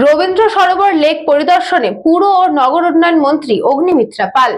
Rabindra Sarobar lake পরিদর্শনে পুর ও নগর উন্নয়ন মন্ত্রী অগ্নিমিত্রা পাল।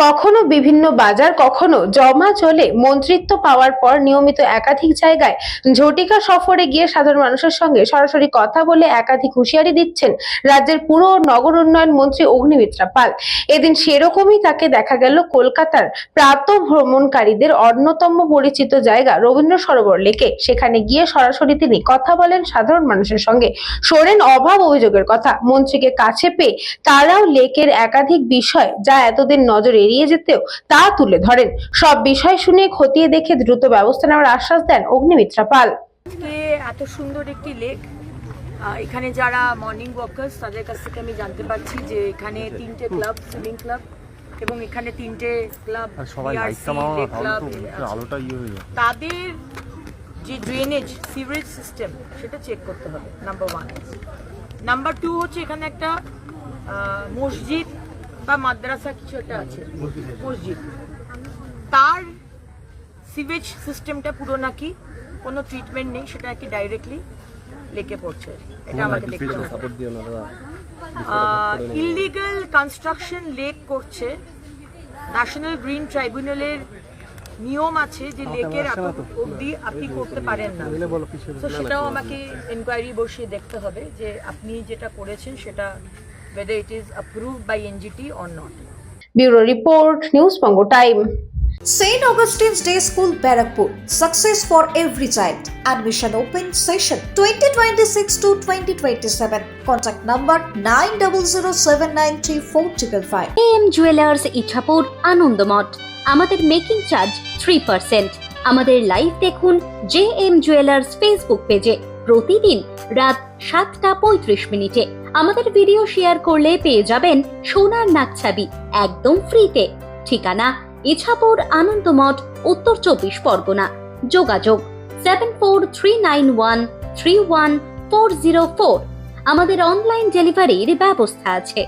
কখনো বিভিন্ন বাজার, কখনো জমা চলে মন্ত্রিত্ব পাওয়ার পর নিয়মিত একাধিক জায়গায় ঝটিকা সফরে গিয়ে সাধারণ মানুষের সঙ্গে সরাসরি কথা বলে একাধিক হুঁশিয়ারি দিচ্ছেন রাজ্যের পুর ও নগর উন্নয়ন মন্ত্রী অগ্নিমিত্রা পাল। এদিন সেরকমই তাকে দেখা গেল কলকাতার প্রাতঃ ভ্রমণকারীদের অন্যতম পরিচিত জায়গা রবীন্দ্র সরোবর লেকে। সেখানে গিয়ে সরাসরি তিনি কথা বলেন সাধারণ মানুষের সঙ্গে, শোনেন অভাব অভিযোগের কথা। মন্ত্রীকে কাছে পেয়ে তারাও লেকের একাধিক বিষয় যা এতদিন নজর এড়িয়ে যেতেও তা তুলে ধরেন। সব বিষয় শুনে খতিয়ে দেখে দ্রুত ব্যবস্থা নেওয়ার আশ্বাস দেন অগ্নিমিত্রা পাল। এত সুন্দর একটি লেক, এখানে যারা মর্নিং ওয়াকার্স তাদের কাছ থেকে আমি জানতে পারছি যে এখানে 3টে ক্লাব, সুইমিং ক্লাব এবং এখানে 3টে ক্লাব, তাদের যে ড্রেনেজ সিভারেজ সিস্টেম সেটা চেক করতে হবে, নাম্বার 1। নাম্বার 2 হচ্ছে এখানে একটা মসজিদ বা মাদ্রাসা কিছু একটা আছে, মসজিদ, তার সিভেজ সিস্টেমটা পুরো নাকি কোনো ট্রিটমেন্ট নেই, সেটা নাকি ডাইরেক্টলি লেকে পড়ছে। এটা আমাকে দেখতে হবে। ইললিগাল কনস্ট্রাকশন লেক করছে, ন্যাশনাল গ্রিন ট্রাইব্যুনালের নিয়ম আছে যে লেকের অবধি আপনি করতে পারেন না, তো সেটাও আমাকে এনকোয়ারি বসিয়ে দেখতে হবে যে আপনি যেটা করেছেন সেটা whether it is approved by NGT or not. Bureau Report, News Pongo Time. St. Augustine's Day School, Barakpur. Success for every child. Admission open session 2026 to 2027. Contact number 9007934555. AM Jewelers Ichhapur, Anandamot. আমাদের making charge 3%। আমাদের live দেখুন JM Jewelers Facebook পেজে প্রতিদিন রাত 7:35 আমাদের video share করলে পেয়ে যাবেন সোনার নাকছাবি একদম ফ্রিতে। ঠিকানা ইছাপুর, আনন্দমঠ, উত্তর 24 পরগনা। যোগাযোগ 7439131404। আমাদের অনলাইন ডেলিভারির ব্যবস্থা আছে।